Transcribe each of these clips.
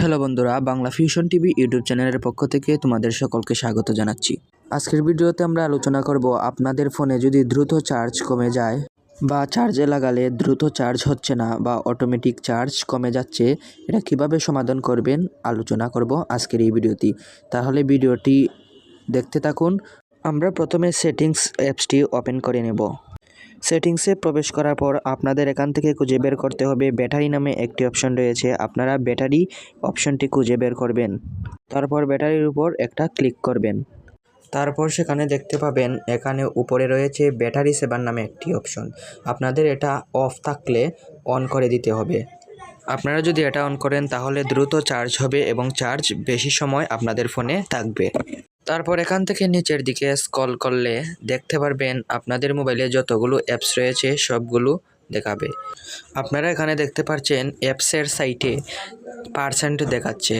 Hello বন্ধুরা, Bangla fusion TV YouTube চ্যানেলের পক্ষ থেকে তোমাদের সকলকে স্বাগত জানাচ্ছি। আজকের ভিডিওতে আমরা আলোচনা করব আপনাদের ফোনে যদি দ্রুত চার্জ কমে যায় বা চার্জে লাগালে দ্রুত চার্জ হচ্ছে না বা অটোমেটিক চার্জ কমে যাচ্ছে, এটা কিভাবে সমাধান করবেন আলোচনা করব আজকের এই ভিডিওটি। তাহলে ভিডিওটি দেখতে থাকুন। আমরা প্রথমে সেটিংস অ্যাপসটি ওপেন করে নেব। সেটিংসে প্রবেশ করার পর আপনাদের এখান থেকে খুঁজে বের করতে হবে ব্যাটারি নামে একটি অপশন রয়েছে। আপনারা ব্যাটারি অপশনটি খুঁজে বের করবেন, তারপর ব্যাটারির উপর একটা ক্লিক করবেন। তারপর সেখানে দেখতে পাবেন এখানে উপরে রয়েছে ব্যাটারি সেভার নামে একটি অপশন। আপনাদের এটা অফ থাকলে অন করে দিতে হবে। আপনারা যদি এটা অন করেন তাহলে দ্রুত চার্জ হবে এবং চার্জ বেশি সময় আপনাদের ফোনে থাকবে। তারপর এখান থেকে নিচের দিকে স্ক্রল করলে দেখতে পারবেন আপনাদের মোবাইলে যতগুলো অ্যাপস রয়েছে সবগুলো দেখাবে। আপনারা এখানে দেখতে পাচ্ছেন অ্যাপসের সাইটে পার্সেন্ট দেখাচ্ছে।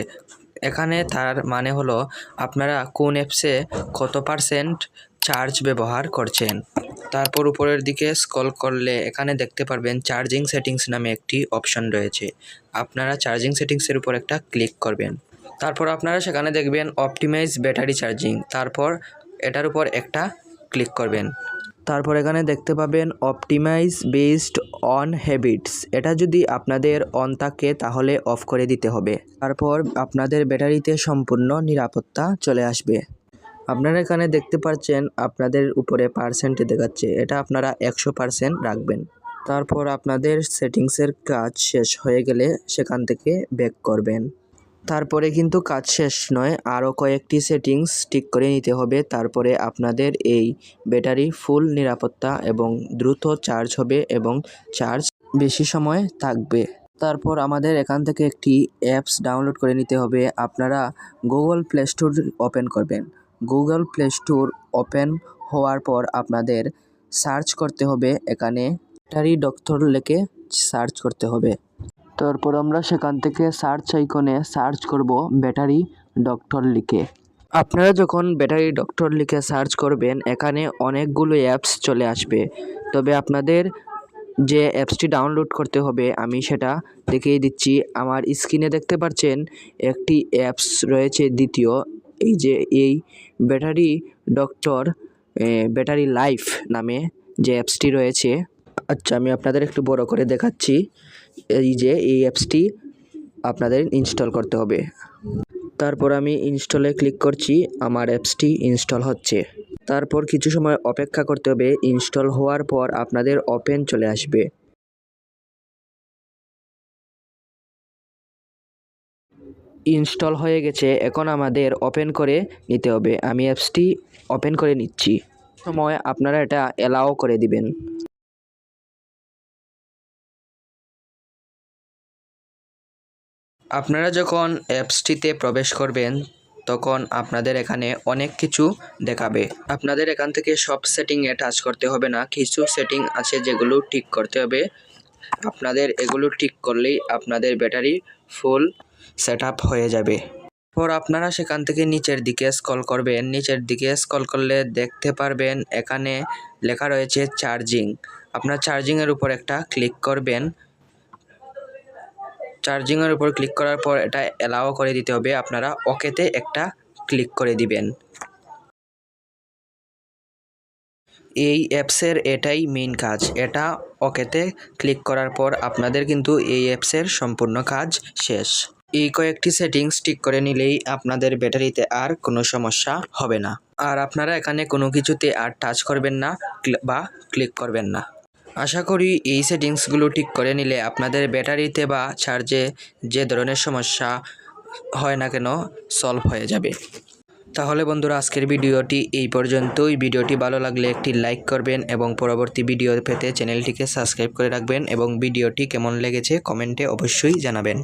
এখানে তার মানে হলো আপনারা কোন অ্যাপসে কত পার্সেন্ট চার্জ ব্যবহার করছেন। তারপর উপরের দিকে স্ক্রল করলে এখানে দেখতে পারবেন চার্জিং সেটিংস নামে একটি অপশন রয়েছে। আপনারা চার্জিং সেটিংসের উপর একটা ক্লিক করবেন। তারপর আপনারা সেখানে দেখবেন অপটিমাইজ ব্যাটারি চার্জিং, তারপর এটার উপর একটা ক্লিক করবেন। তারপর এখানে দেখতে পাবেন অপটিমাইজ বেসড অন হ্যাবিটস, এটা যদি আপনাদের অন থাকে তাহলে অফ করে দিতে হবে। তারপর আপনাদের ব্যাটারিতে সম্পূর্ণ নিরাপত্তা চলে আসবে। আপনারা এখানে দেখতে পাচ্ছেন আপনাদের উপরে পার্সেন্ট দেখাচ্ছে, এটা আপনারা 100% রাখবেন। তারপর আপনাদের সেটিংসের কাজ শেষ হয়ে গেলে সেখান থেকে ব্যাক করবেন। তারপরে কিন্তু কাজ শেষ নয়, আরও কয়েকটি সেটিংস ঠিক করে নিতে হবে। তারপরে আপনাদের এই ব্যাটারি ফুল নিরাপত্তা এবং দ্রুত চার্জ হবে এবং চার্জ বেশি সময় থাকবে। তারপর আমাদের এখান থেকে একটি অ্যাপস ডাউনলোড করে নিতে হবে। আপনারা গুগল প্লে স্টোর ওপেন করবেন। গুগল প্লে স্টোর ওপেন হওয়ার পর আপনাদের সার্চ করতে হবে, এখানে ব্যাটারি ডক্টর লিখে সার্চ করতে হবে। তারপর আমরা সেখান থেকে সার্চ আইকনে সার্চ করব ব্যাটারি ডক্টর লিখে। আপনারা যখন ব্যাটারি ডক্টর লিখে সার্চ করবেন এখানে অনেকগুলো অ্যাপস চলে আসবে, তবে আপনাদের যে অ্যাপসটি ডাউনলোড করতে হবে আমি সেটা দেখিয়ে দিচ্ছি। আমার স্ক্রিনে দেখতে পাচ্ছেন একটি অ্যাপস রয়েছে দ্বিতীয়, এই যে এই ব্যাটারি ডক্টর ব্যাটারি লাইফ নামে যে অ্যাপসটি রয়েছে। আচ্ছা, আমি আপনাদের একটু বড় করে দেখাচ্ছি। এই যে এই অ্যাপসটি আপনাদের ইনস্টল করতে হবে। তারপর আমি ইনস্টলে ক্লিক করছি, আমার অ্যাপসটি ইনস্টল হচ্ছে। তারপর কিছু সময় অপেক্ষা করতে হবে। ইনস্টল হওয়ার পর আপনাদের ওপেন চলে আসবে। ইনস্টল হয়ে গেছে, এখন আমাদের ওপেন করে নিতে হবে। আমি অ্যাপসটি ওপেন করে নিচ্ছি। সময় আপনারা এটা অ্যালাও করে দিবেন। আপনারা যখন অ্যাপসটিতে প্রবেশ করবেন তখন আপনাদের এখানে অনেক কিছু দেখাবে। আপনাদের এখান থেকে সব সেটিংয়ে টাচ করতে হবে না, কিছু সেটিং আছে যেগুলো ঠিক করতে হবে। আপনাদের এগুলো ঠিক করলেই আপনাদের ব্যাটারি ফুল সেটআপ হয়ে যাবে। পর আপনারা সেখান থেকে নিচের দিকে স্ক্রল করবেন। নিচের দিকে স্ক্রল করলে দেখতে পারবেন এখানে লেখা রয়েছে চার্জিং। আপনার চার্জিংয়ের উপর একটা ক্লিক করবেন। চার্জিংয়ের উপর ক্লিক করার পর এটা অ্যালাও করে দিতে হবে। আপনারা ওকেতে একটা ক্লিক করে দিবেন। এই অ্যাপসের এটাই মেইন কাজ। এটা ওকেতে ক্লিক করার পর আপনাদের কিন্তু এই অ্যাপসের সম্পূর্ণ কাজ শেষ। এই কয়েকটি সেটিংস ঠিক করে নিলেই আপনাদের ব্যাটারিতে আর কোনো সমস্যা হবে না। আর আপনারা এখানে কোনো কিছুতে আর টাচ করবেন না বা ক্লিক করবেন না। আশা করি এই সেটিংসগুলো ঠিক করে নিলে আপনাদের ব্যাটারিতে বা চার্জে যে ধরনের সমস্যা হয় না কেন সলভ হয়ে যাবে। তাহলে বন্ধুরা, আজকের ভিডিওটি এই পর্যন্তই। ভিডিওটি ভালো লাগলে একটি লাইক করবেন এবং পরবর্তী ভিডিও পেতে চ্যানেলটিকে সাবস্ক্রাইব করে রাখবেন এবং ভিডিওটি কেমন লেগেছে কমেন্টে অবশ্যই জানাবেন।